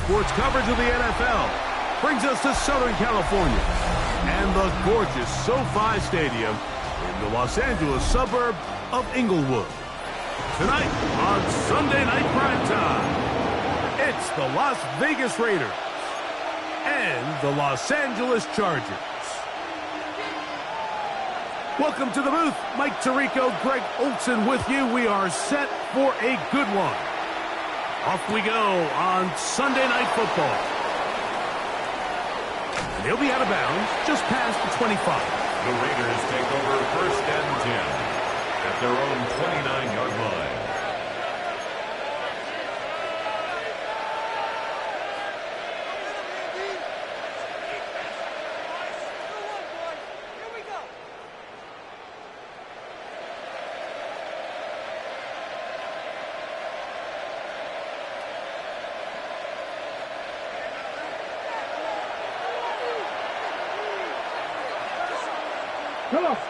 sports coverage of the NFL brings us to Southern California and the gorgeous SoFi Stadium in the Los Angeles suburb of Inglewood. Tonight on Sunday Night Primetime, it's the Las Vegas Raiders and the Los Angeles Chargers. Welcome to the booth. Mike Tirico, Greg Olson with you. We are set for a good one. Off we go on Sunday Night Football. And he'll be out of bounds just past the 25. The Raiders take over 1st and 10 at their own 29-yard line.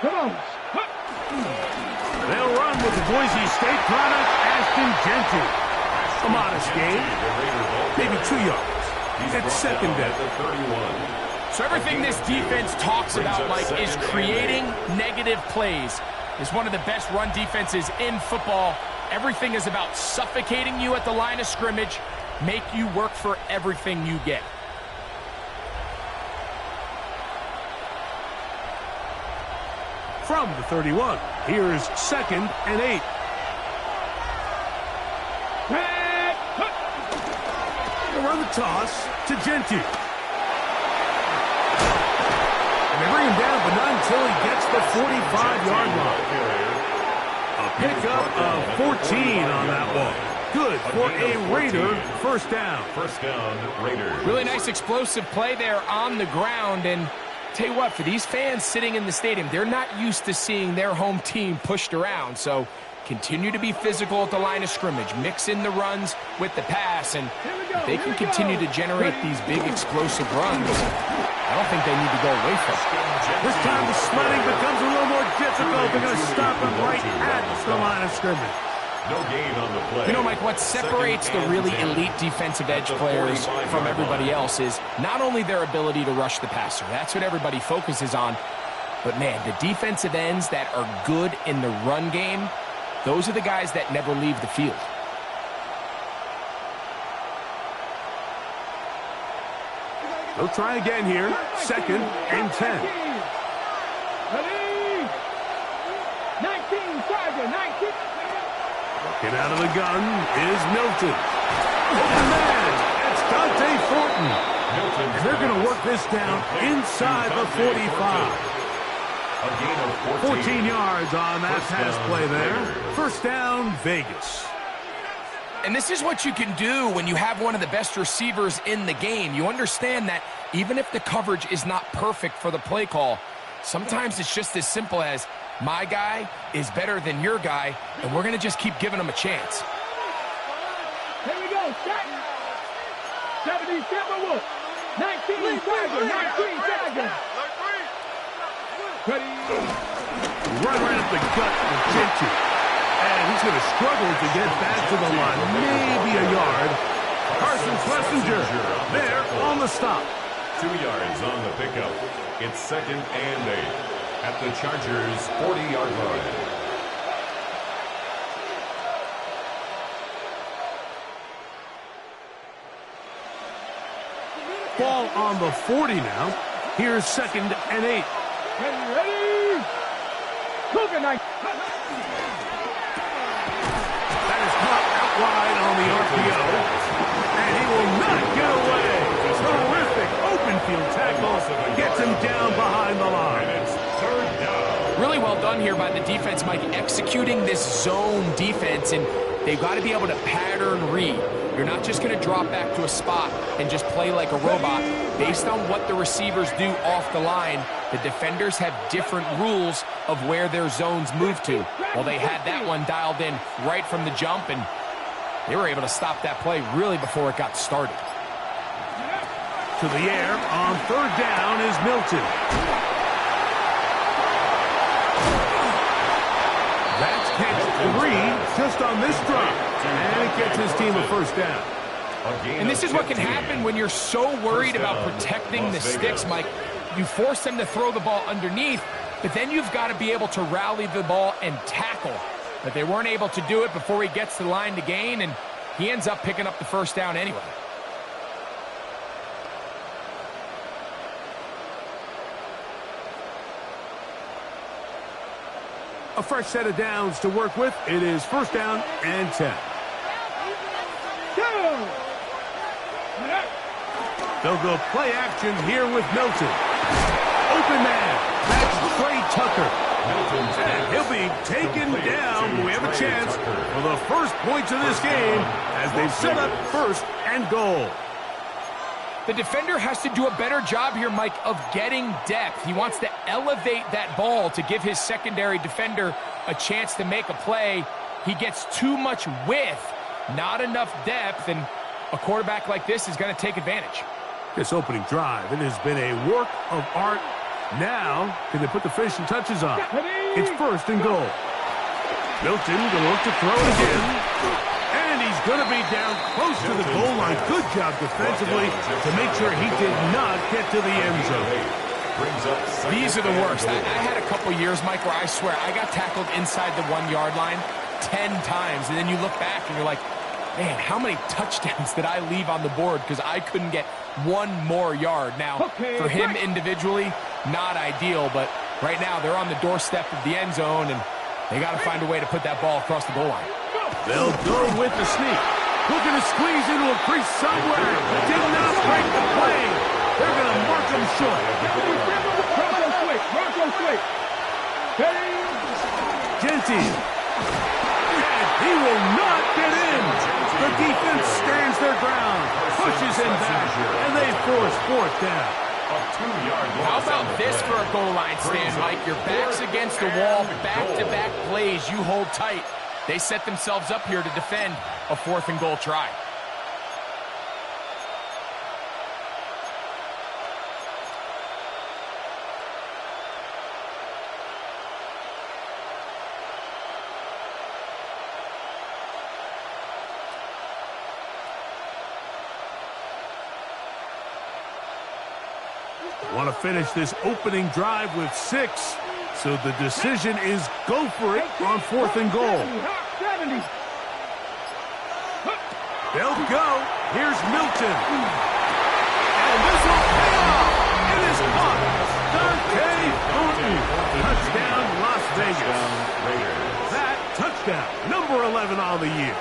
Come on. They'll run with the Boise State product, Ashton Genty. A modest game, maybe 2 yards. It's second down. So everything this defense talks about, Mike, is creating negative plays. It's one of the best run defenses in football. Everything is about suffocating you at the line of scrimmage, make you work for everything you get. From the 31, here's 2nd and 8. They run the toss to Genty. And they bring him down, but not until he gets the 45-yard line. A pickup of 14 on that one. Good for a Raider first down. First down, Raiders. Really nice explosive play there on the ground, and tell you what, for these fans sitting in the stadium, they're not used to seeing their home team pushed around. So continue to be physical at the line of scrimmage. Mix in the runs with the pass, and if they can continue to generate these big explosive runs, I don't think they need to go away from it. This time the sledding becomes a little more difficult. They're going to stop him right at the line of scrimmage. No gain on the play. You know, Mike, what separates the really elite defensive edge players from everybody else is not only their ability to rush the passer. That's what everybody focuses on. But, man, the defensive ends that are good in the run game, those are the guys that never leave the field. They'll try again here. 2nd and 10. Ready? 19, Charger, 19. Get out of the gun is Milton. Open man, it's Dante Thornton. And they're going to work this down inside the 45. A gain of 14 yards on that pass play there. First down, Vegas. And this is what you can do when you have one of the best receivers in the game. You understand that even if the coverage is not perfect for the play call, sometimes it's just as simple as my guy is better than your guy, and we're going to just keep giving him a chance. Here we go, shot. 70 Timberwolf. 19 Tiger, 19 Tiger. Ready? Right at the gut of Genty. And he's going to struggle to get back to the line. Maybe a yard. Carson Schlesinger there on the stop. 2 yards on the pickup. It's 2nd and 8 at the Chargers' 40-yard line. Ball on the 40 now. Here's 2nd and 8. Ready? Look at that. That is caught out wide on the RPO. And he will not get away. Terrific open field tackle. Gets him down behind the line. And it's 3rd down. Really well done here by the defense, Mike, executing this zone defense, and they've got to be able to pattern read. You're not just going to drop back to a spot and just play like a robot. Based on what the receivers do off the line, the defenders have different rules of where their zones move to. Well, they had that one dialed in right from the jump, and they were able to stop that play really before it got started. To the air on 3rd down is Milton. That's catch 3 just on this drive. And it gets his team a first down. And this is what can happen when you're so worried about protecting the sticks, Mike. You force them to throw the ball underneath, but then you've got to be able to rally the ball and tackle. But they weren't able to do it before he gets to the line to gain, and he ends up picking up the first down anyway. A fresh set of downs to work with. It is first down and 10. They'll go play action here with Milton. Open man. That's Trey Tucker. And he'll be taken down. We have a chance for the first points of this game as they've set up first and goal. The defender has to do a better job here, Mike, of getting depth. He wants to elevate that ball to give his secondary defender a chance to make a play. He gets too much width, not enough depth, and a quarterback like this is going to take advantage. This opening drive, it has been a work of art. Now, can they put the finishing touches on? It's first and goal. Milton going to look to throw it again. And he's going to be down close to the goal line. Good job defensively to make sure he did not get to the end zone. These are the worst. I had a couple years, Mike, where I swear I got tackled inside the 1 yard line 10 times. And then you look back and you're like, man, how many touchdowns did I leave on the board because I couldn't get one more yard? Now, for him individually, not ideal, but right now they're on the doorstep of the end zone, and they got to find a way to put that ball across the goal line. They'll go with the sneak. Looking to squeeze into a crease somewhere. Did not break the play. They're going to mark him short. Bronco switch. Genty. And he will not get in. The defense stands their ground, pushes him back, and they force fourth down. How about this for a goal line stand, Mike? Your back's against the wall, back-to-back plays, you hold tight. They set themselves up here to defend a fourth and goal try. Want to finish this opening drive with 6. So the decision is go for it on fourth and goal. They'll go. Here's Milton. And this will pay off. It is caught. Dante Thornton. Touchdown, Las Vegas. That touchdown, number 11 on the year.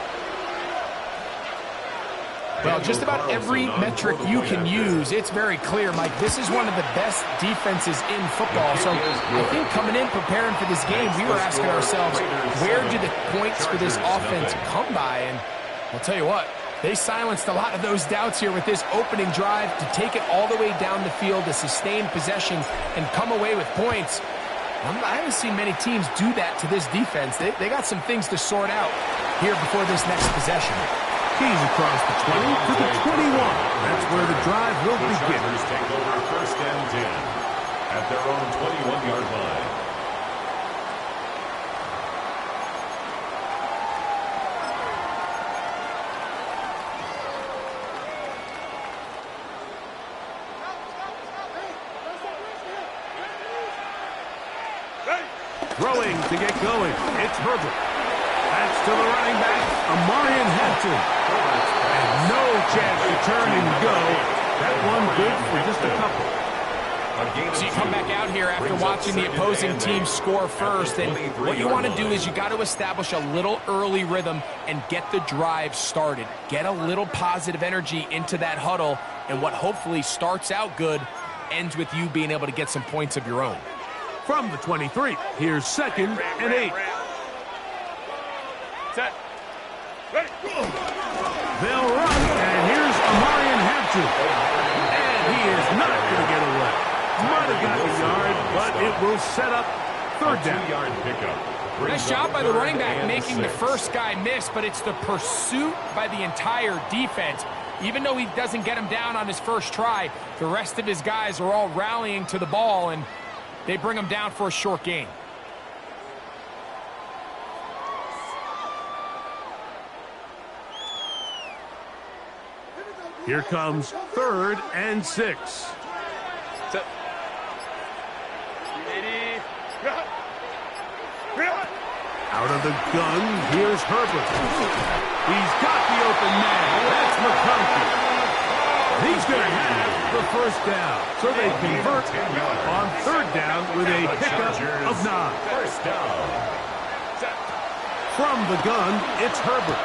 Well, just about every metric you can use, it's very clear, Mike. This is one of the best defenses in football. So I think coming in, preparing for this game, we were asking ourselves, where do the points for this offense come by? And I'll tell you what, they silenced a lot of those doubts here with this opening drive to take it all the way down the field, to sustain possession, and come away with points. I haven't seen many teams do that to this defense. They got some things to sort out here before this next possession. He's across the 20 to the 21. That's where the drive will begin. Take over first and 10 at their own 21-yard line. Throwing to get going. It's Herbert. That's to the running back, Amarian Hampton. And no chance to turn and go. That one good for just a couple. So you come back out here after watching the opposing team score first, and what you want to do is you got to establish a little early rhythm and get the drive started. Get a little positive energy into that huddle, and what hopefully starts out good ends with you being able to get some points of your own. From the 23, here's second and 8. Set. Ready. They'll run, and here's Amarian Hampton. And he is not going to get away. Might have got a yard, but it will set up third down. 2-yard pickup. Nice job by the running back making the first guy miss, but it's the pursuit by the entire defense. Even though he doesn't get him down on his first try, the rest of his guys are all rallying to the ball, and they bring him down for a short gain. Here comes 3rd and 6. Set. 380. Out of the gun, here's Herbert. He's got the open man. That's McConkey. He's going to have the first down. So they convert on 3rd down with a pickup of 9. First down. From the gun, it's Herbert.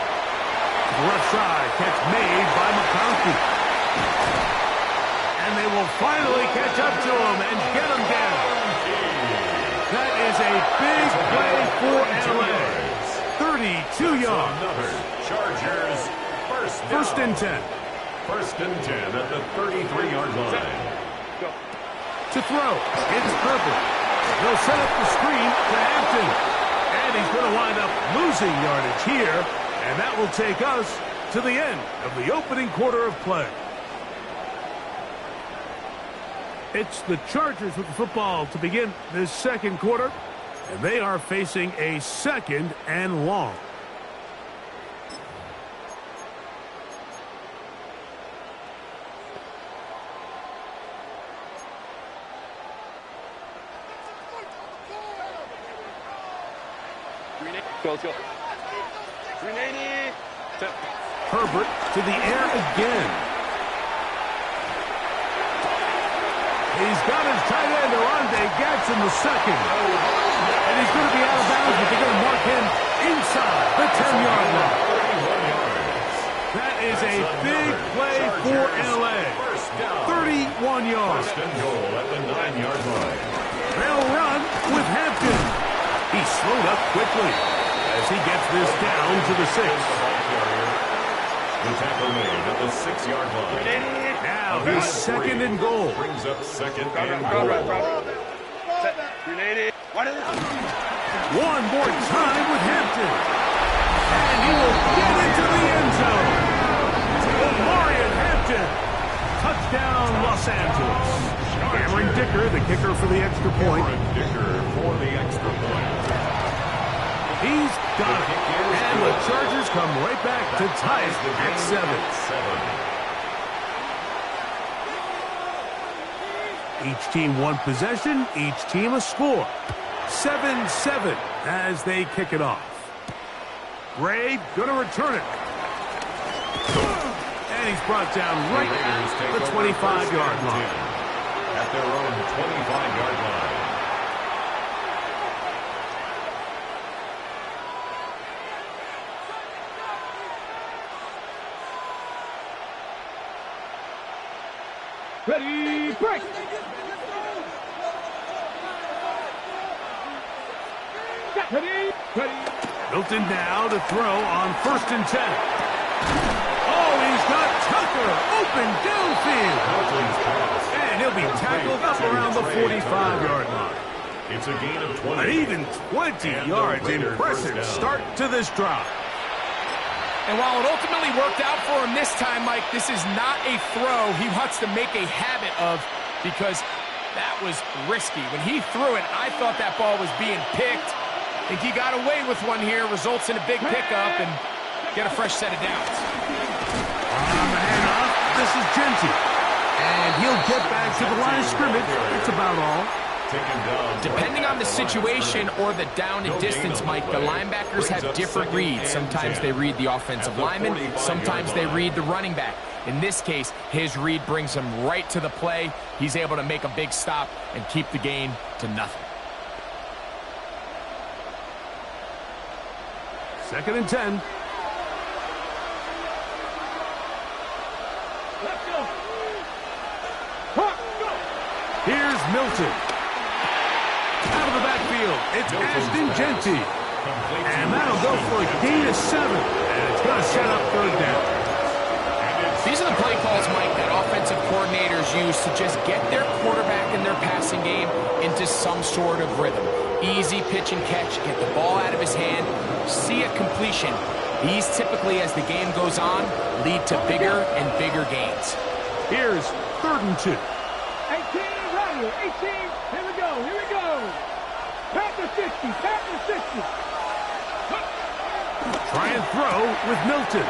The left side, catch made by McConkey. And they will finally catch up to him and get him down. That is a big play for LA. 32 yards. Another Chargers first down. First and 10. First and 10 at the 33-yard line. To throw, it's Herbert. They'll set up the screen to Hampton. And he's going to wind up losing yardage here. And that will take us to the end of the opening quarter of play. It's the Chargers with the football to begin this second quarter. And they are facing a 2nd and long. Let's go. 380. Herbert to the air again. He's got his tight end, Orlando Gadsden, the second. And he's going to be out of bounds, but they're going to mark him inside the 10-yard line. That is a big play for L.A. 31 yards. First and goal at the 9-yard line. They'll run with Hampton. He slowed up quickly as he gets this down to the 6. The tackle made at the 6-yard line. Now he's 2nd and goal. Brings up 2nd and goal. Set. 380. One more time with Hampton. And he will get into the end zone. Omarion Hampton. Touchdown, Los Angeles. Cameron Dicker, the kicker for the extra point. Cameron Dicker for the extra point. He's got it. And the Chargers come right back to tie it at 7. Each team one possession, each team a score. 7-7 as they kick it off. Gray going to return it. And he's brought down right at the 25-yard line. At their own 25-yard line. Ready, break. Ready. Milton now to throw on 1st and 10. Oh, he's got Tucker open downfield. And he'll be tackled up around the 45-yard line. It's a gain of 20. An even 20 yards. Impressive start to this drive. And while it ultimately worked out for him this time, Mike, this is not a throw he wants to make a habit of because that was risky. When he threw it, I thought that ball was being picked. I think he got away with one here, results in a big pickup, and get a fresh set of downs. On the handoff, this is Genty. And he'll get back to the line of scrimmage. That's about all. Depending on the situation or the down and distance, Mike, the linebackers have different reads. Sometimes they read the offensive lineman, sometimes they read the running back. In this case, his read brings him right to the play. He's able to make a big stop and keep the game to nothing. 2nd and 10. Here's Milton. Out of the backfield, it's Ashton Genty. And that'll go for a gain of 7. And it's going to set up 3rd down. These are the play calls, Mike, that offensive coordinators use to just get their quarterback and their passing game into some sort of rhythm. Easy pitch and catch, get the ball out of his hand, see a completion. These typically, as the game goes on, lead to bigger and bigger gains. Here's 3rd and 2. 18, right here. 18, here we go. Pat the 60. Try and throw with Milton.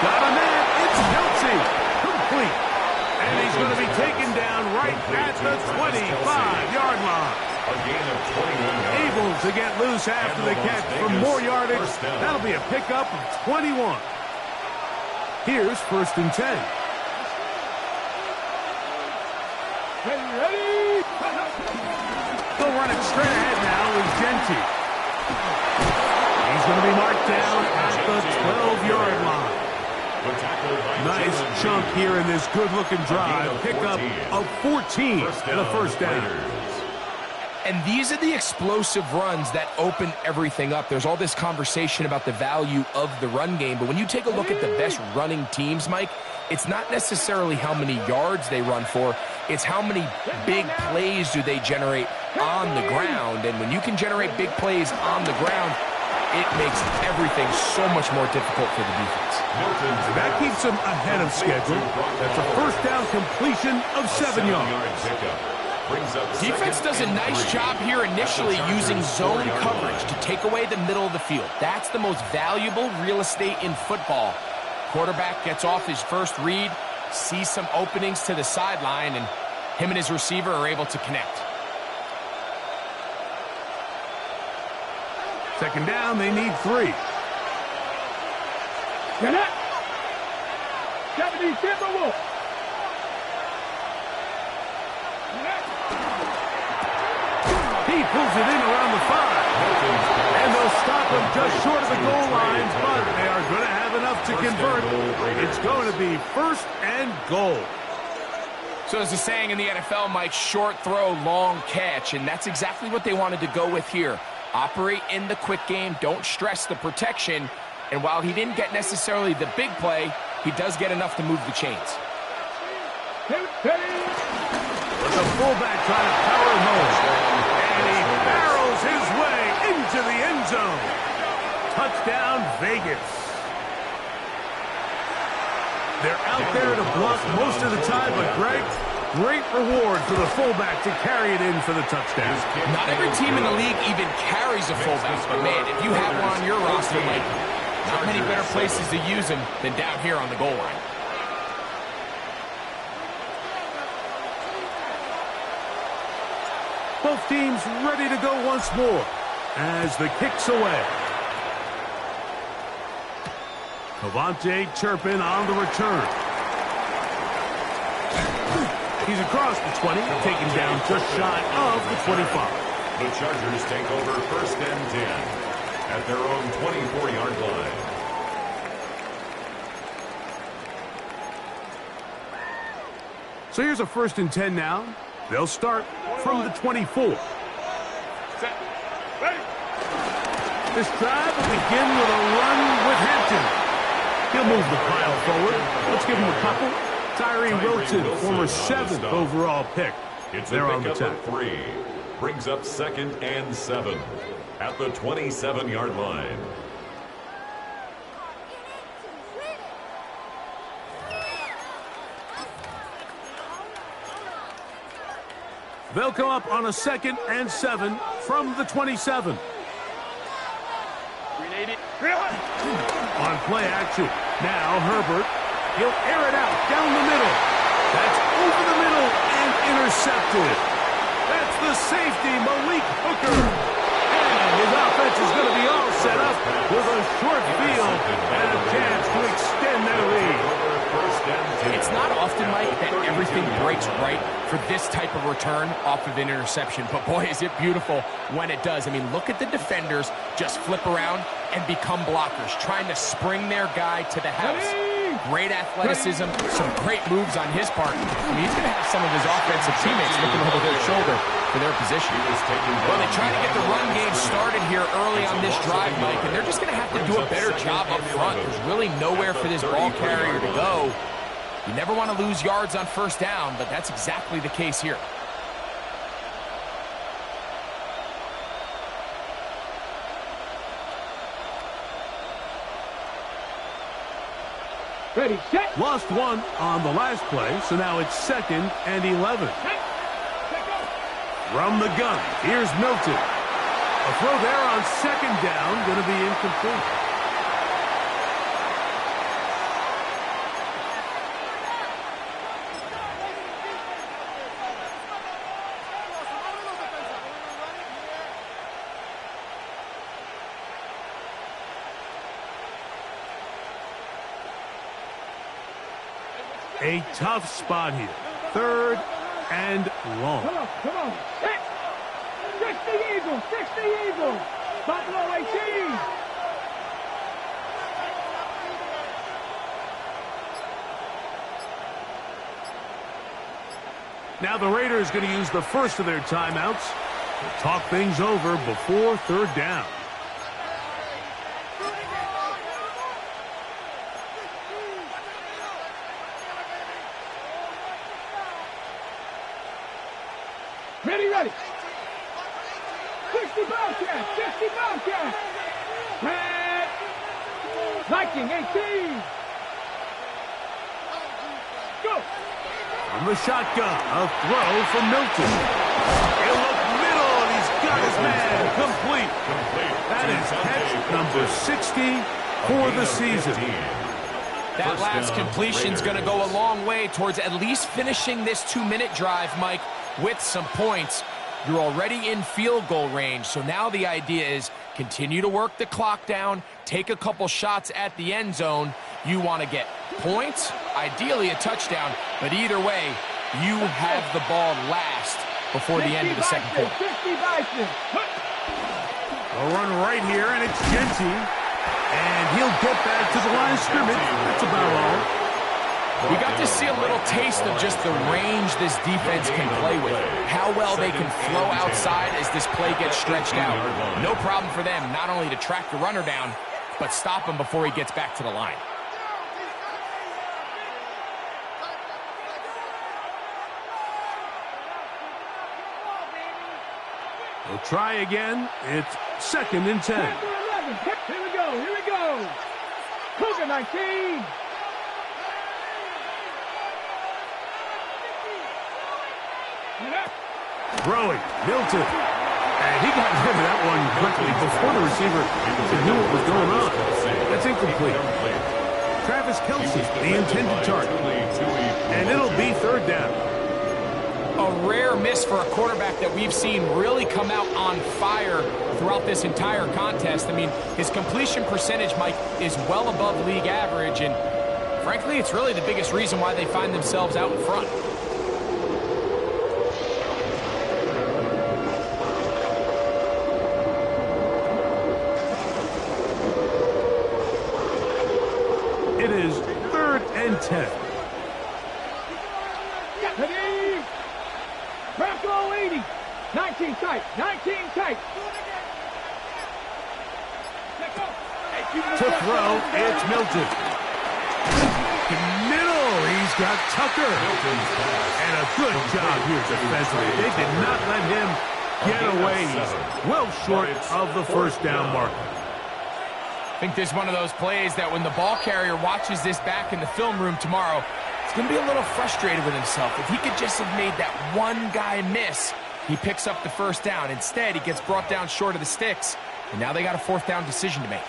Got a man, it's Kelsey. complete. And he's going to be taken down right at the 25-yard line. A gain of 21 yards. Able to get loose after the catch for more yardage. That'll be a pickup of 21. Here's 1st and 10. Ready? They'll run it straight ahead now with Genty. He's going to be marked down at the 12-yard line. Nice chunk here in this good-looking drive. Pickup of 14 and a first down. And these are the explosive runs that open everything up. There's all this conversation about the value of the run game, but when you take a look at the best running teams, Mike, it's not necessarily how many yards they run for, it's how many big plays do they generate on the ground. And when you can generate big plays on the ground, it makes everything so much more difficult for the defense. That keeps them ahead of schedule. That's a first down completion of 7 yards. Defense does a nice job here initially using zone coverage to take away the middle of the field. That's the most valuable real estate in football. Quarterback gets off his first read, sees some openings to the sideline, and him and his receiver are able to connect. 2nd down, they need 3. Get up. 70 Timberwolves. He pulls it in around the 5. And they'll stop him just short of the goal lines, but they are going to have enough to convert. It's going to be 1st and goal. So there's a saying in the NFL, Mike, short throw, long catch, and that's exactly what they wanted to go with here. Operate in the quick game, don't stress the protection, and while he didn't get necessarily the big play, he does get enough to move the chains. With the fullback trying to power him home. And he barrels his way into the end zone. Touchdown, Vegas. They're out there to block most of the time, but Greg, great reward for the fullback to carry it in for the touchdown. Not every team in the league even carries a fullback, but man, if you have one on your roster, Mike, not many better places to use him than down here on the goal line. Both teams ready to go once more as the kick's away. Cavante Turpin on the return. He's across the 20, taken down just shy of the 25. The Chargers take over 1st and 10 at their own 24-yard line. So here's a 1st and 10 now. They'll start from the 24. This drive will begin with a run with Hampton. He'll move the pile forward. Let's give him a couple. Tyree Wilton, former 7th overall pick. They're on the attack. 3. Brings up 2nd and 7 at the 27-yard line. They'll come up on a 2nd and 7 from the 27. On play action. Now Herbert. He'll air it out down the middle. That's over the middle and intercepted. That's the safety, Malik Hooker. And his offense is going to be all set up with a short field and a chance to extend their lead. It's not often, Mike, that everything breaks right for this type of return off of an interception. But, boy, is it beautiful when it does. I mean, look at the defenders just flip around and become blockers, trying to spring their guy to the house. Great athleticism, some great moves on his part. I mean, he's going to have some of his offensive teammates looking over their shoulder for their position. Well, they try to get the run game started here early on this drive, Mike, and they're just going to have to do a better job up front. There's really nowhere for this ball carrier to go. You never want to lose yards on 1st down, but that's exactly the case here. Ready, set. Lost one on the last play, so now it's 2nd and 11. From the gun, here's Milton. A throw there on 2nd down, going to be incomplete. A tough spot here. 3rd and long. Come on, come on. 60 Eagles, 60 Eagles. Buffalo 18. Now the Raiders going to use the first of their timeouts to talk things over before 3rd down. Ready. 60 Bobcats, 60 Bobcats. Red. Viking 18. Go. From the shotgun, a throw from Milton. He'll look middle, and he's got his man complete. That is catch number 60 for the season. That last completion's going to go a long way towards at least finishing this 2-minute drive, Mike, with some points. You're already in field goal range, so now the idea is continue to work the clock down, take a couple shots at the end zone. You want to get points, ideally a touchdown, but either way, you have the ball last before the end of the second quarter. A run right here, and it's Genty. And he'll get back to the line of scrimmage. That's about all. We got to see a little taste of just the range this defense can play with. How well they can flow outside as this play gets stretched out. No problem for them not only to track the runner down, but stop him before he gets back to the line. We'll try again. It's 2nd and 10. Here we go. Cougar 19. Throwing, Milton. And he got rid of that one quickly before the receiver knew what was going on. That's incomplete. Travis Kelce, the intended target. And it'll be 3rd down. A rare miss for a quarterback that we've seen really come out on fire throughout this entire contest. I mean, his completion percentage, Mike, is well above league average, and frankly, it's really the biggest reason why they find themselves out in front. It is 3rd and 10. Ready. Bronco 80. 19 tight. 19 tight. To throw, it's Milton. Middle, he's got Tucker. And a good job here defensively. They did not let him get away. He's well short of the 1st down mark. I think this is one of those plays that when the ball carrier watches this back in the film room tomorrow, he's going to be a little frustrated with himself. If he could just have made that one guy miss, he picks up the 1st down. Instead, he gets brought down short of the sticks, and now they got a 4th down decision to make.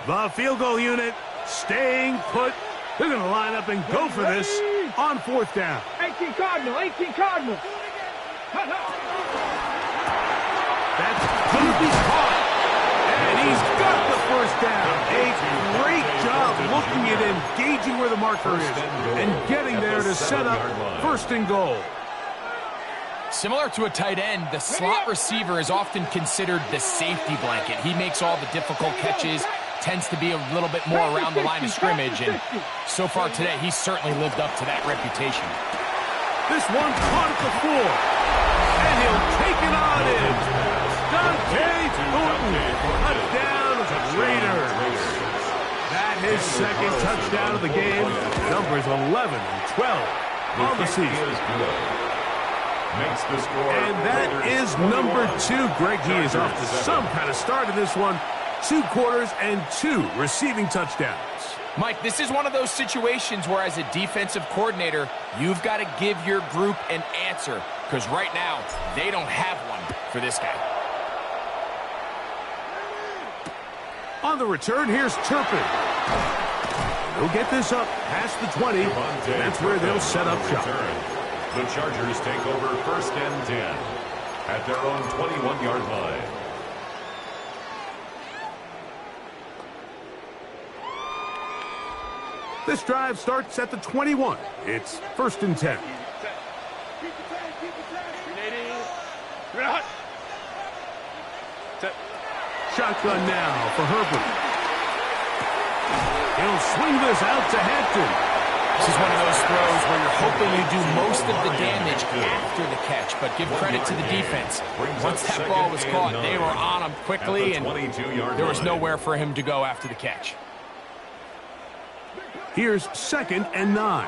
The field goal unit staying put. They're going to line up and go for this on 4th down. 18 Cardinal, 18 Cardinal. That's going to be caught. And he's got the 1st down. A great job looking at engaging where the marker is and getting there to set up 1st and goal. Similar to a tight end, the slot receiver is often considered the safety blanket. He makes all the difficult catches, tends to be a little bit more around the line of scrimmage, and so far today, he's certainly lived up to that reputation. This one's caught at the 4, and he'll take it on in. Dante Thornton, touchdown Raiders. That his 2nd touchdown of the game. Numbers 11 and 12 on the season. And that is number 2. Greg, he is off to some kind of start in this one. 2 quarters and 2 receiving touchdowns. Mike, this is one of those situations where as a defensive coordinator, you've got to give your group an answer, because right now, they don't have one for this guy. On the return, here's Turpin. He'll get this up past the 20. That's where they'll set up shop. The Chargers take over 1st and 10 at their own 21-yard line. This drive starts at the 21. It's 1st and 10. Shotgun now for Herbert. He'll swing this out to Hampton. This is one of those throws where you're hoping you do most of the damage after the catch, but give credit to the defense. Once that ball was caught, they were on him quickly, and there was nowhere for him to go after the catch. Here's 2nd and 9.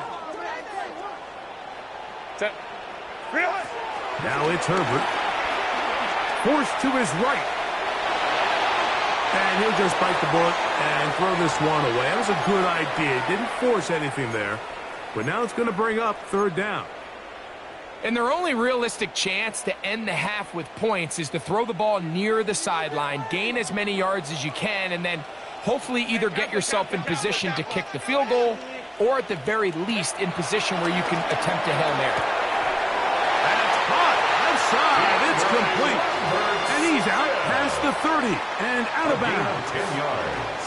Now it's Herbert. Forced to his right. And he'll just bite the bullet and throw this one away. That was a good idea. Didn't force anything there. But now it's going to bring up 3rd down. And their only realistic chance to end the half with points is to throw the ball near the sideline, gain as many yards as you can, and then hopefully either get yourself in position to kick the field goal or at the very least in position where you can attempt a Hail Mary. That's caught outside. It's complete. And he's out past the 30 and out of bounds. 10 yards.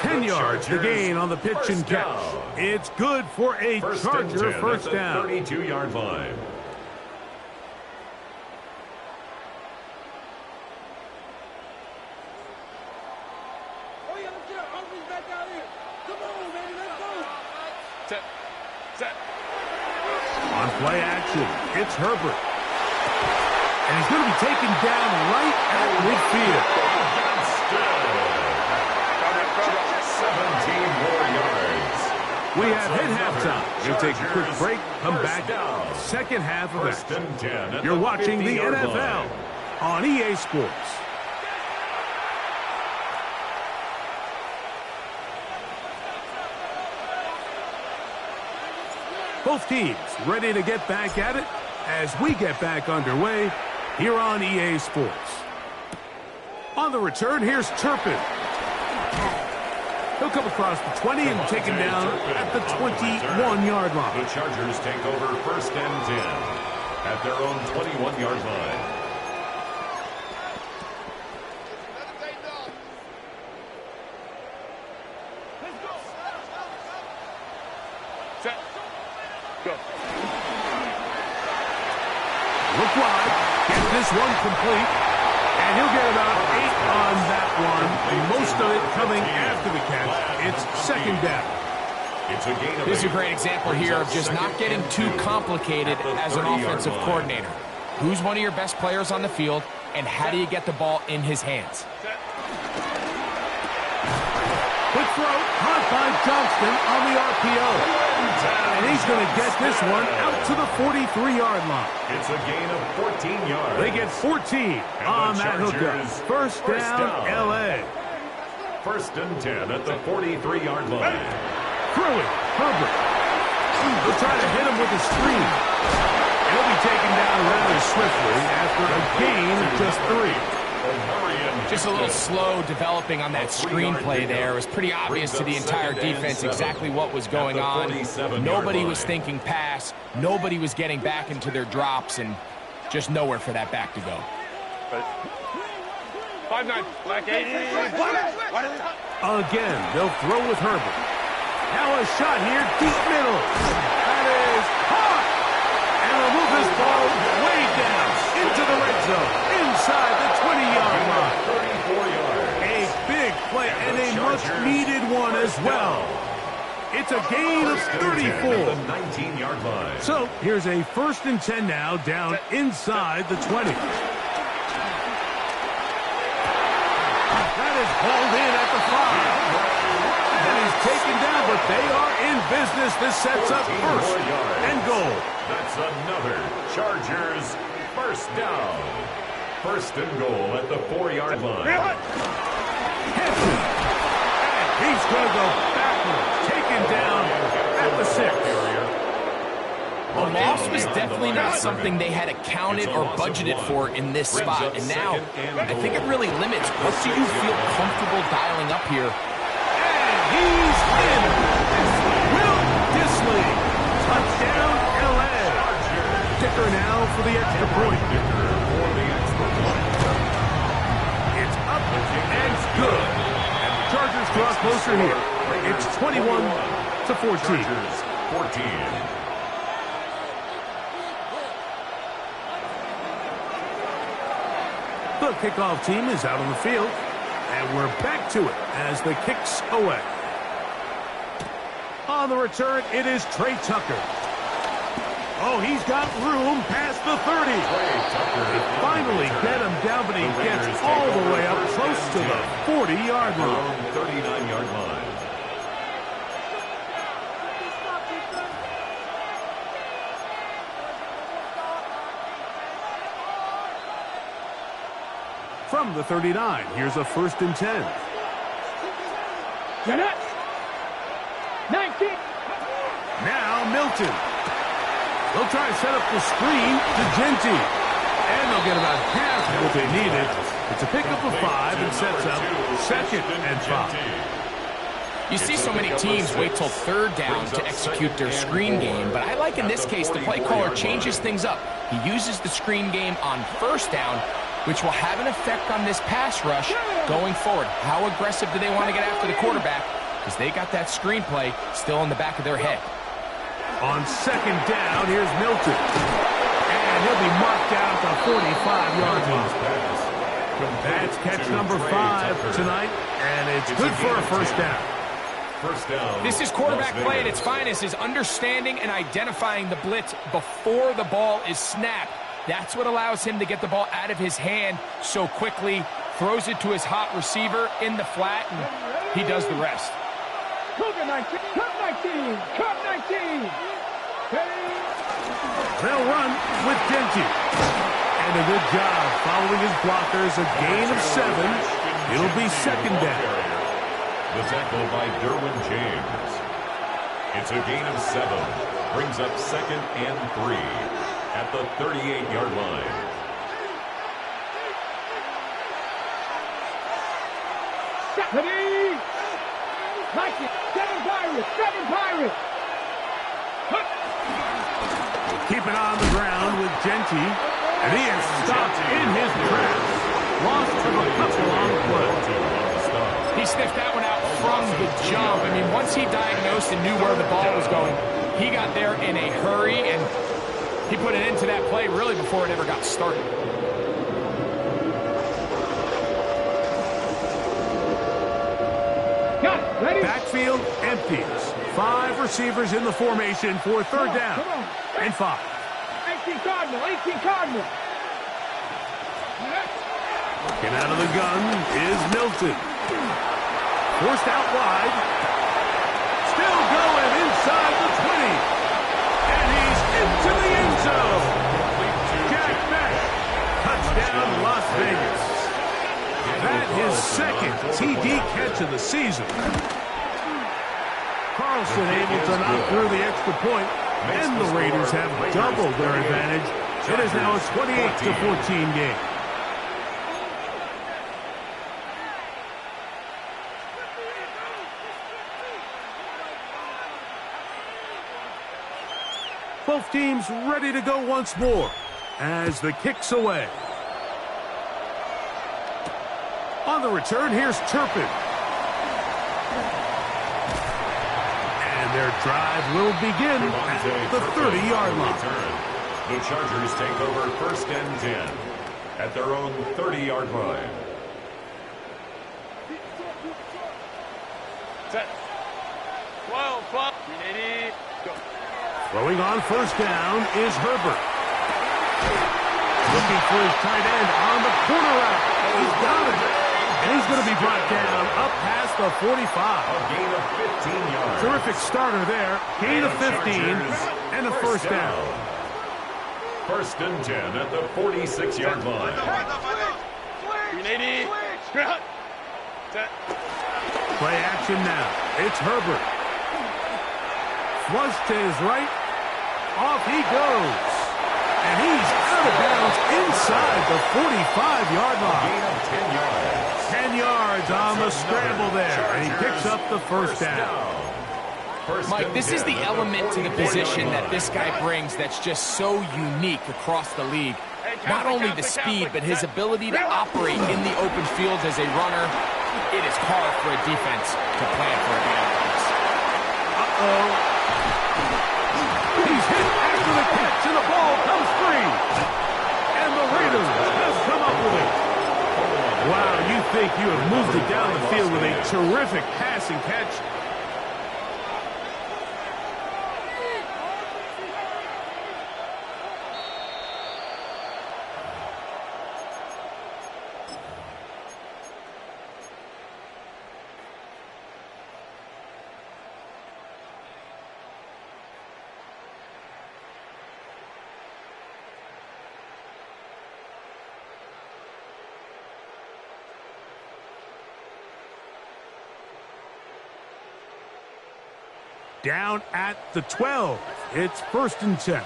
10 yards to gain on the pitch and catch. It's good for a Charger first down. 32-yard line. On play action, it's Herbert. And he's going to be taken down right at midfield. 17 more yards. We have hit halftime. We'll take a quick break, come back, second half of action. You're watching the NFL on EA Sports. Both teams ready to get back at it as we get back underway here on EA Sports. On the return, here's Turpin. He'll come across the 20 and take him down at the 21-yard line. The Chargers take over 1st and 10 at their own 21-yard line. Look wide, get this one complete, and he'll get about 8 on that one. Most of it coming after the catch. It's 2nd down. This is a great example here of just not getting too complicated as an offensive coordinator. Who's one of your best players on the field, and how do you get the ball in his hands? Quick throw, caught by Johnston on the RPO. And he's going to get this one out to the 43-yard line. It's a gain of 14 yards. They get 14 on that hookup. First down, L.A. 1st and 10 at the 43-yard line. Throw it, Herbert. They'll try to hit him with a screen. He'll be taken down rather swiftly after a gain of just 3. Just a little slow developing on that screenplay there. It was pretty obvious to the entire defense exactly what was going on. Nobody was thinking pass. Nobody was getting back into their drops, and just nowhere for that back to go. 5-9, black 80. Again, they'll throw with Herbert. Now a shot here, deep middle. That is caught. And they'll move this ball way down into the red zone, inside the 20-yard line. 34 yards. A big play and a much-needed one as well. It's a gain of 34. The 19-yard line. So here's a 1st and 10 now, down inside the 20. That is hauled in at the 5. And he's taken down, but they are in business. This sets up 1st and goal. That's another Chargers first down. 1st and goal at the 4-yard line. Hampton. And he's going to go backwards. Taken down at the 6. A loss was definitely not something they had accounted or budgeted for in this spot. And now, I think it really limits what do you feel comfortable dialing up here. And He's in. Will Dissly. Touchdown, L.A. Kicker now for the extra point. It's up and good. And the Chargers draw closer here. It's 21-14. 14. The kickoff team is out on the field, and we're back to it as the kick's away. On the return, it is Trey Tucker. Oh, he's got room past the 30. They finally get him down, but he gets all the way up close to the 40-yard line. 39-yard line. From the 39, here's a 1st and 10. Get it. 19. Now Milton. They'll try to set up the screen to Genty. And they'll get about half of what they needed. It's a pickup of 5 and sets up 2nd and 5. You see so many teams wait till 3rd down to execute their screen game, but I like in this case the play caller changes things up. He uses the screen game on 1st down, which will have an effect on this pass rush going forward. How aggressive do they want to get after the quarterback? Because they got that screenplay still in the back of their head. On 2nd down, here's Milton. And he'll be marked out at the 45-yard line. That's catch number 5 tonight, and it's good for a 1st down. This is quarterback play at its finest, is understanding and identifying the blitz before the ball is snapped. That's what allows him to get the ball out of his hand so quickly, throws it to his hot receiver in the flat, and he does the rest. Cougar 19. Cut 19. Cut 19. They'll run with Genty. And a good job following his blockers, a gain of 7. It'll be 2nd down. The tackle by Derwin James. It's a gain of 7. Brings up 2nd and 3 at the 38-yard line. Ready. 7 Pirates. 7 Pirates. Keep it on the ground with Genty. And he is stopped in his tracks. Lost to a couple on the play. He sniffed that one out from the jump. I mean, once he diagnosed and knew where the ball was going, he got there in a hurry, and he put it into that play really before it ever got started. Got it. Ready. Backfield empties. 5 receivers in the formation for 3rd down. And 5. 18 Cardinal. 18 Cardinal. Looking out of the gun is Milton. Forced out wide. Still going inside the 20. And he's into the end zone. Jack Beck. Touchdown, Las Vegas. That his 2nd TD catch of the season. Carlson able to knock through the extra point, and the Raiders have doubled their advantage. It is now a 28-14 game. Both teams ready to go once more as the kick's away. On the return, here's Turpin. And their drive will begin at the 30-yard line. The Chargers take over 1st and 10 at their own 30-yard line. Set. 12, 12. Ready. Go. Throwing on 1st down is Herbert. Looking for his tight end on the corner route. He's got it. And he's going to be brought down up past the 45. A gain of 15 yards. Terrific starter there. Gain of 15 and a 1st down. 1st and 10 at the 46-yard line. Play action now. It's Herbert. Flush to his right. Off he goes. And he's out of bounds inside the 45-yard line. Gain of 10 yards. 10 yards on the scramble there, and he picks up the first down. Mike, this is the element to the position that this guy brings that's just so unique across the league. Not only the speed, but his ability to operate in the open field as a runner. It is hard for a defense to plan for a game like this. Uh-oh. He's hit after the catch, and the ball comes free. And the Raiders have come up with it. Wow, you think you have moved it down the field with a terrific passing catch. Down at the 12. It's 1st and 10.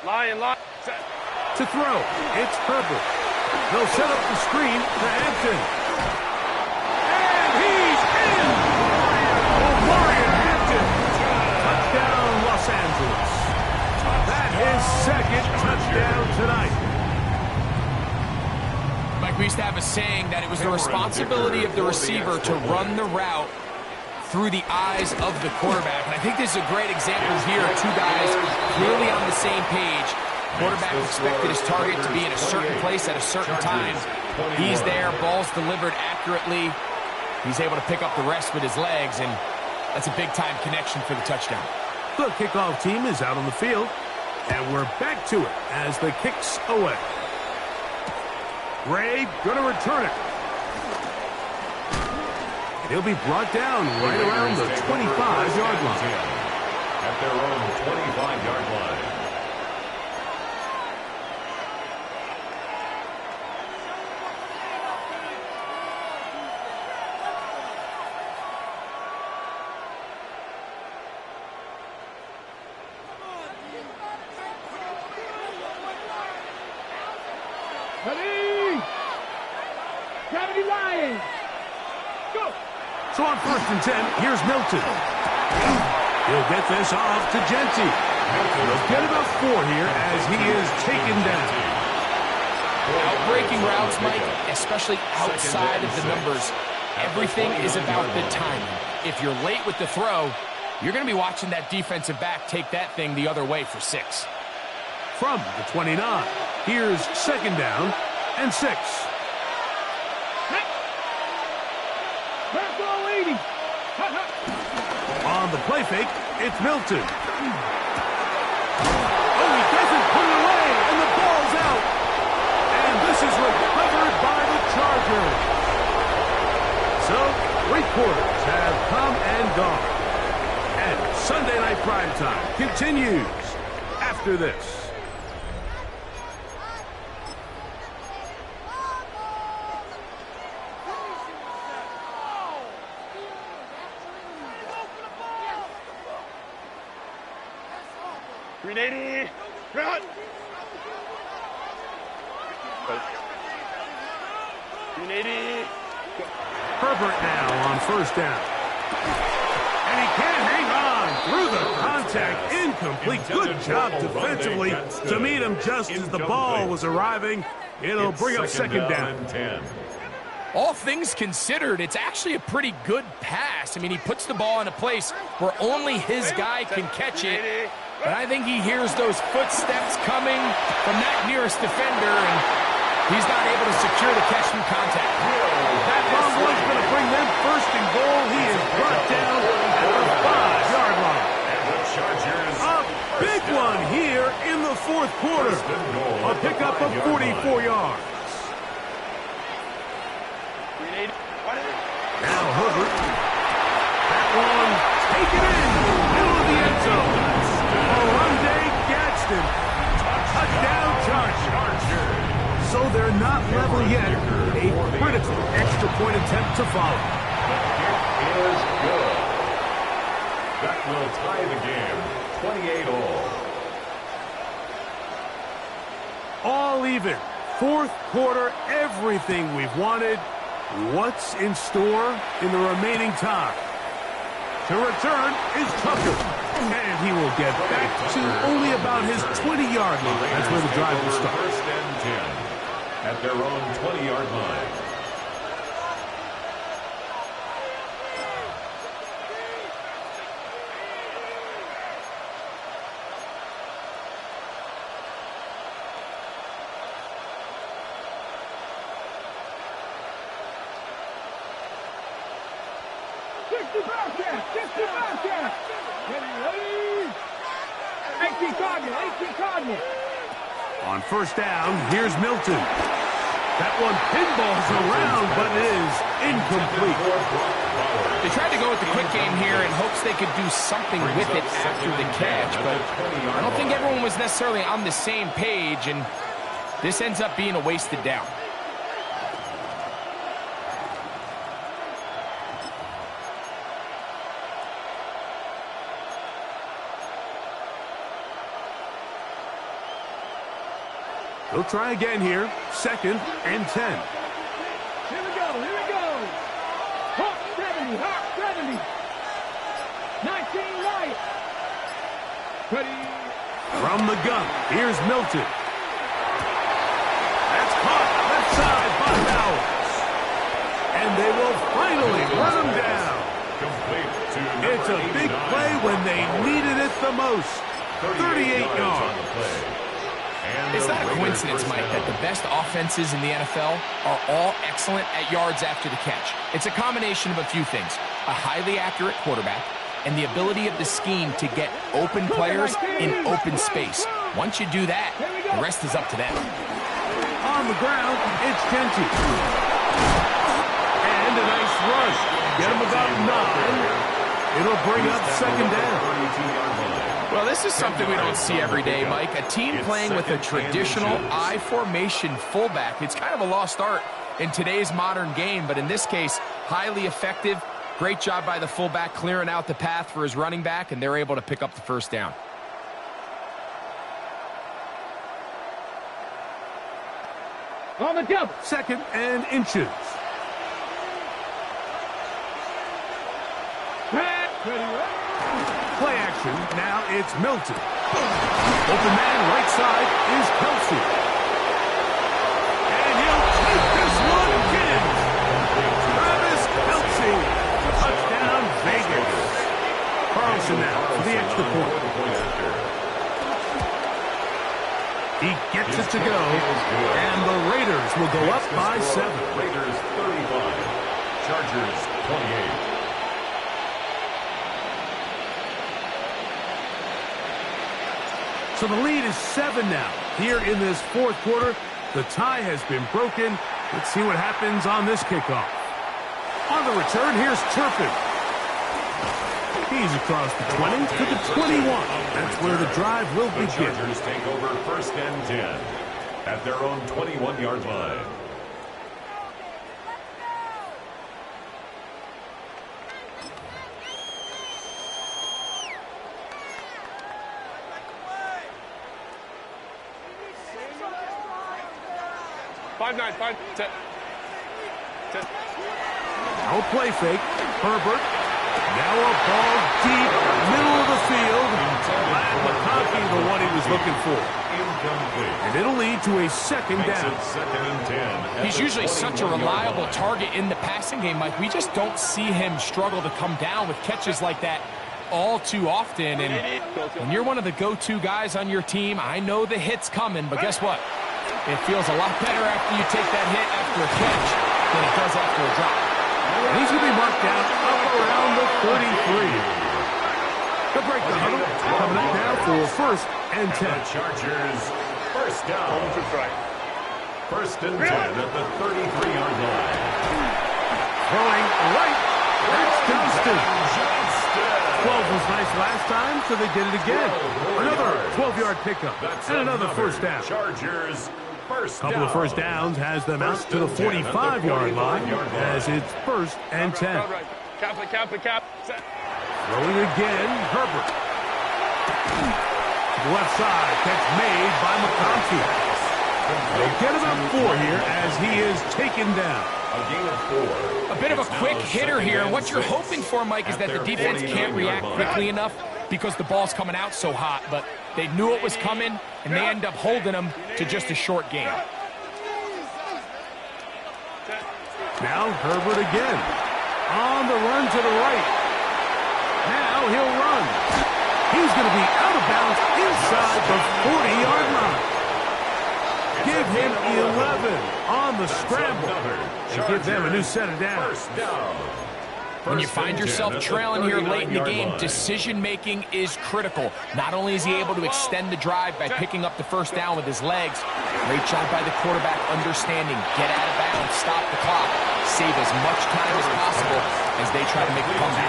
Lion. To throw. It's Herbert. They'll set up the screen to Hampton. And he's in! O'Brien Hampton. Touchdown, Los Angeles. That is second touchdown tonight. Mike, we used to have a saying that it was the responsibility of the receiver to run the route through the eyes of the quarterback. And I think this is a great example here. Two guys clearly on the same page. Quarterback expected his target to be in a certain place at a certain time. He's there, ball's delivered accurately. He's able to pick up the rest with his legs, and that's a big-time connection for the touchdown. The kickoff team is out on the field, and we're back to it as the kick's away. Ray going to return it. He'll be brought down right around the 25-yard line. At their own 25-yard line. Gravity Lions. Go. So on 1st and 10, here's Milton. He'll get this off to Genty. He'll get about 4 here as he is taken down. Outbreaking routes, Mike, especially outside of the numbers, everything is about the timing. If you're late with the throw, you're going to be watching that defensive back take that thing the other way for 6. From the 29, here's 2nd down and 6. On the play fake, it's Milton. Oh, he doesn't put it away, and the ball's out. And this is recovered by the Chargers. So, 3 quarters have come and gone. And Sunday Night Primetime continues after this. Grenade. Run. Grenade. Herbert now on 1st down. And he can't hang on through the contact. Incomplete. Good job defensively to meet him just as the ball was arriving. It'll bring up 2nd down. All things considered, it's actually a pretty good pass. I mean, he puts the ball in a place where only his guy can catch it. But I think he hears those footsteps coming from that nearest defender, and he's not able to secure the catch from contact. That long one's going to bring them 1st and goal. He is brought down at the 5-yard line. A big one here in the 4th quarter. A pickup of 44 yards. Now Herbert. That one taken in. Middle of the end zone. Touchdown Chargers. So they're not level yet. A critical extra point attempt to follow. The kick is good. That will tie the game, 28-all. all even. Fourth quarter, everything we've wanted. What's in store in the remaining time? To return is Tucker. And he will get back to only about his 20-yard line. That's where the drive will start. First and 10 at their own 20-yard line. On first down, here's Milton. That one pinballs around, but it is incomplete. They tried to go with the quick game here in hopes they could do something with it after the catch, but I don't think everyone was necessarily on the same page, and this ends up being a wasted down. They'll try again here. Second and 10. Here we go, here we go. Hawk 70, Hawk 70. 19 right. Ready. From the gun, here's Milton. That's caught left side by Bowers. And they will finally run him down. It's a big play when they needed it the most. 38 yards. It's not a coincidence, Mike, that the best offenses in the NFL are all excellent at yards after the catch. It's a combination of a few things. A highly accurate quarterback and the ability of the scheme to get open players in open space. Once you do that, the rest is up to them. On the ground, it's Kenty. And a nice rush. Get him about 9. It'll bring up second down. Well, this is something we don't see every day, Mike. A team playing with a traditional I formation fullback. It's kind of a lost art in today's modern game, but in this case, highly effective. Great job by the fullback clearing out the path for his running back, and they're able to pick up the first down. On the double. Second and inches. Play action. Now it's Milton. Open man right side is Kelsey. And he'll take this one again. Travis Kelsey. Touchdown Vegas. Carlson now for the extra point. He gets it to go. And the Raiders will go up by 7. Raiders 35. Chargers 28. So the lead is 7 now. Here in this fourth quarter, the tie has been broken. Let's see what happens on this kickoff. On the return, here's Turpin. He's across the 20 to the 21. That's where the drive will begin. The Chargers take over first and 10 at their own 21-yard line. No play fake. Herbert. Now a ball deep, middle of the field. Glad McConkey, the one he was looking for. And it'll lead to a second down. Second and 10. He's usually such a reliable target in the passing game, Mike. We just don't see him struggle to come down with catches like that all too often. And when you're one of the go-to guys on your team, I know the hit's coming, but guess what? It feels a lot better after you take that hit after a catch than it does after a drop. And he's going to be marked down up around the 33. They'll break the huddle. Coming up now for first and 10. Chargers first down. First and 10 at the 33-yard line. Throwing right. That's Johnston. 12 was nice last time, so they did it again. Another 12-yard pickup. And another first down. Chargers first down. Couple of first downs has them out to the 45-yard line as it's first and 10. Throwing again, Herbert. To the left side, catch made by McConkey. get about 4 here as he is taken down. A gain of 4. A bit of a It's now quick hitter second here. and What you're 6 hoping for, Mike, is at that the their defense can't 49-yard react line. quickly enough because the ball's coming out so hot. But they knew it was coming, and they end up holding them to just a short game. Now Herbert again. On the run to the right. Now he'll run. He's going to be out of bounds inside the 40-yard line. Give him 11 on the scramble. And give them a new set of downs. First down. When you find yourself trailing here late in the game, decision-making is critical. Not only is he able to extend the drive by picking up the first down with his legs, great job by the quarterback understanding, get out of bounds, stop the clock, save as much time as possible as they try to make the comeback.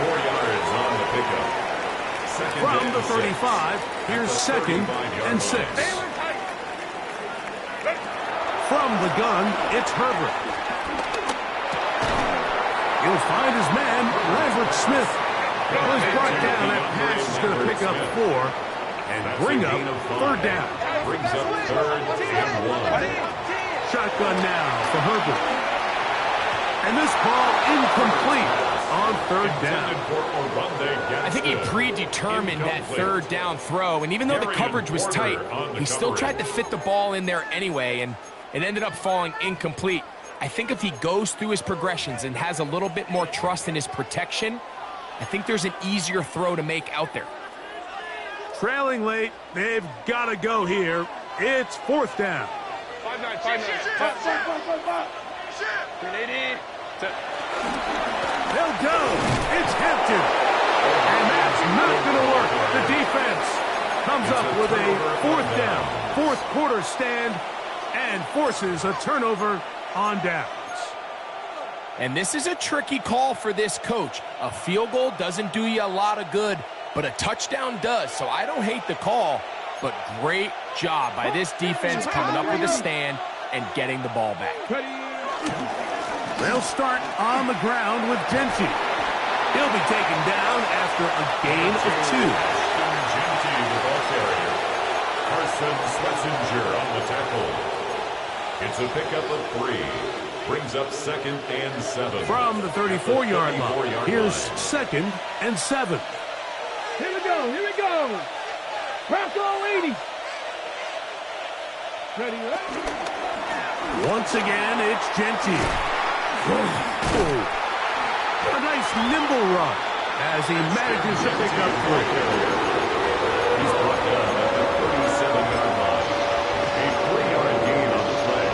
4 yards on the pickup. From the 35, here's 2nd and 6. From the gun, it's Herbert. He'll find his man, Lambert Smith. Was brought down. That pass is going to pick up 4 and bring up 3rd down. Brings up 3rd and 1. Shotgun now for Herbert. And this ball incomplete on 3rd down. I think he predetermined that 3rd down throw, and even though the coverage was tight, he still tried to fit the ball in there anyway, and it ended up falling incomplete. I think if he goes through his progressions and has a little bit more trust in his protection, I think there's an easier throw to make out there. Trailing late, they've got to go here. It's 4th down. 5-9. They'll go. It's Hampton. And that's not going to work. The defense comes up with a 4th down, 4th quarter stand, and forces a turnover on downs. And this is a tricky call for this coach. A field goal doesn't do you a lot of good, but a touchdown does. So I don't hate the call, but great job by this defense coming up with a stand and getting the ball back. They'll start on the ground with Genty. He'll be taken down after a gain of 2. Genty, the ball carrier. Carson Schlesinger on the tackle. It's a pickup of 3. Brings up 2nd and 7. From the 34-yard line, here's 2nd and 7. Here we go. Bronco 80. Ready, right? Once again, it's Genty. A nice nimble run as he manages to pick up 3. He's brought down at the 37-yard line. A 3-yard gain on the play.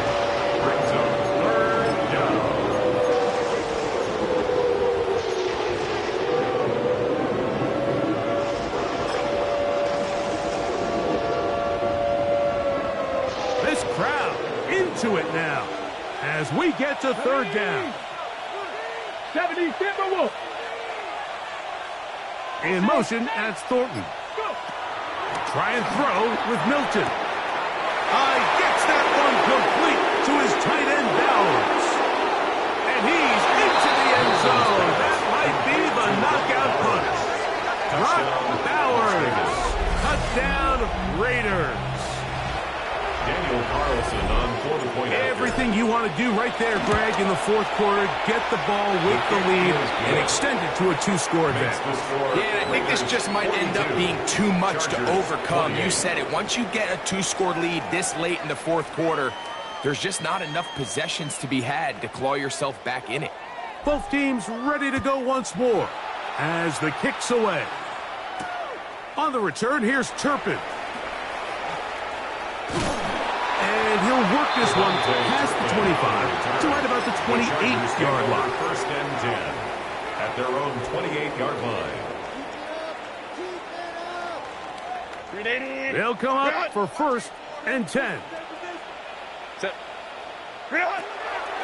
Brings up 3rd down. This crowd into it now as we get to 3rd down. 70 Timberwolves. In motion, that's Thornton. Try and throw with Milton. Gets that one complete to his tight end, Bowers. And he's into the end zone. That might be the knockout punch. Brock Bowers. Touchdown, Raiders. Daniel Carlson on for the point. Everything you want to do right there, Greg, in the 4th quarter. Get the ball with the lead and extend it to a 2-score advantage. Yeah, I think this just might end up being too much to overcome. You said it. Once you get a 2-score lead this late in the 4th quarter, there's just not enough possessions to be had to claw yourself back in it. Both teams ready to go once more as the kick's away. On the return, here's Turpin. And he'll work this one past the 25 to right about the 28-yard line. 1st and 10 at their own 28-yard line. They'll come up for 1st and 10.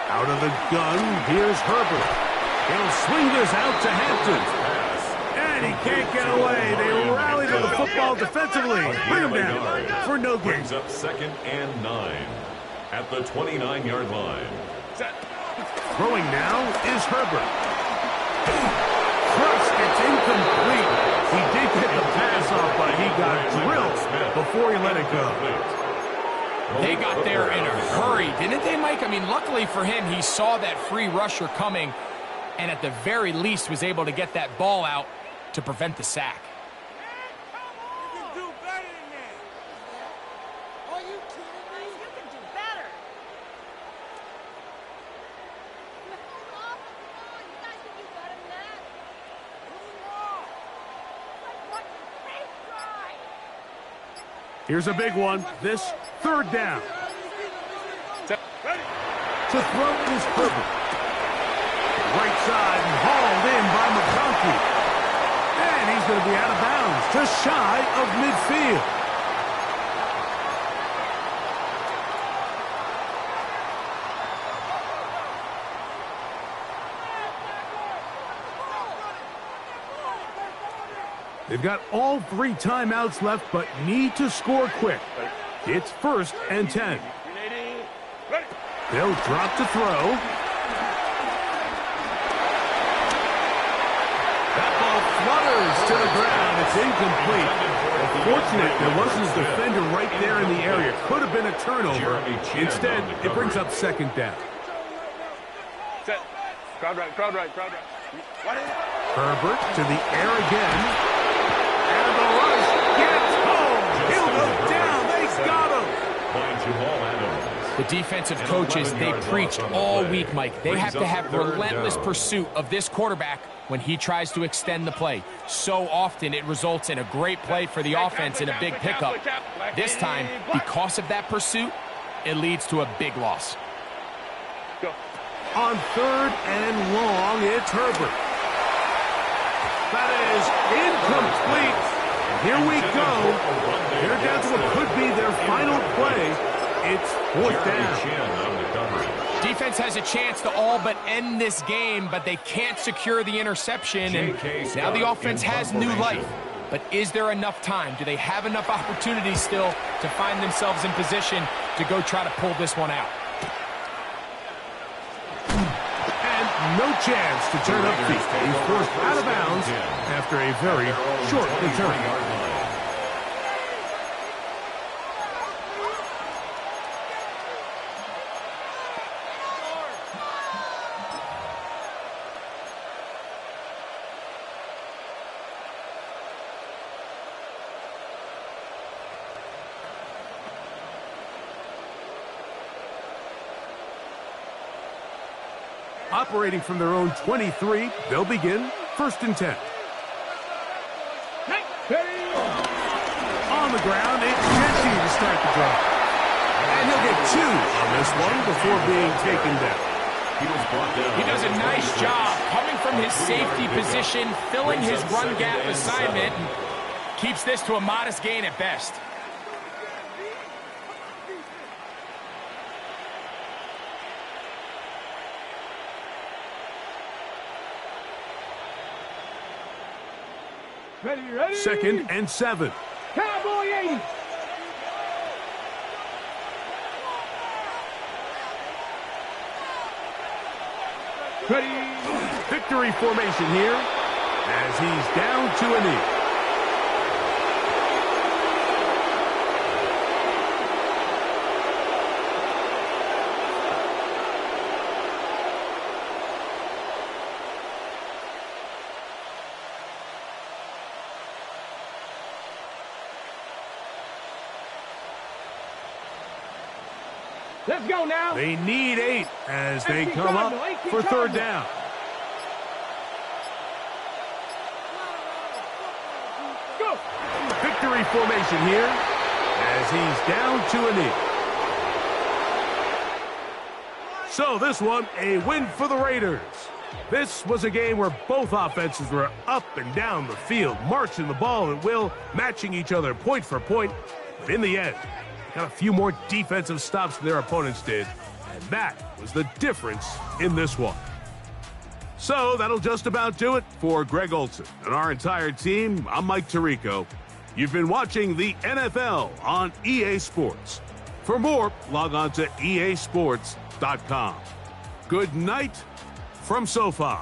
Out of the gun, here's Herbert. He'll swing this out to Hampton. And he can't get away. They rally to the football defensively. Bring him down for no gain. Brings up 2nd and 9 at the 29-yard line. Throwing now is Herbert. Thrust, it's incomplete. He did get the pass off, but he got drilled before he let it go. They got there in a hurry, didn't they, Mike? I mean, luckily for him, he saw that free rusher coming and at the very least was able to get that ball out to prevent the sack. Here's a big one. This third down. To throw is Herbert. Right side and hauled in by McConkey. And he's going to be out of bounds, just shy of midfield. They've got all 3 timeouts left, but need to score quick. It's 1st and 10. They'll drop to throw. That ball flutters to the ground. It's incomplete. Unfortunate there wasn't a defender right there in the area. Could have been a turnover. Instead, it brings up 2nd down. Crowd right. Herbert to the air again. And the rush gets home. He'll go down. They got him. The defensive coaches, they preach all week, Mike. They have to have relentless pursuit of this quarterback when he tries to extend the play. So often it results in a great play for the offense and a big pickup. This time, because of that pursuit, it leads to a big loss. On 3rd and long, it's Herbert. That is incomplete. And here we go. They're down to what could be their final play. It's 4th down. Defense has a chance to all but end this game, but they can't secure the interception. And now the offense has new life. But is there enough time? Do they have enough opportunities still to find themselves in position to go try to pull this one out? No chance to turn up feet. He's forced out of bounds after a very short return. Operating from their own 23, they'll begin 1st and 10. On the ground, it's Jesse to start the drive. And he'll get 2 on this one before being taken down. He does a nice job coming from his safety position, filling his run gap assignment, and keeps this to a modest gain at best. Ready. 2nd and 7. Cowboy 80. Ready. Victory formation here as he's down to a knee. Let's go now. They need 8 as they come up for 3rd down. Go. Victory formation here as he's down to a knee. So this one, a win for the Raiders. This was a game where both offenses were up and down the field, marching the ball at will, matching each other point for point. But in the end, got a few more defensive stops than their opponents did, and that was the difference in this one. So that'll just about do it for Greg Olson and our entire team. I'm Mike Tirico. You've been watching the NFL on EA Sports. For more, log on to easports.com. Good night from SoFi.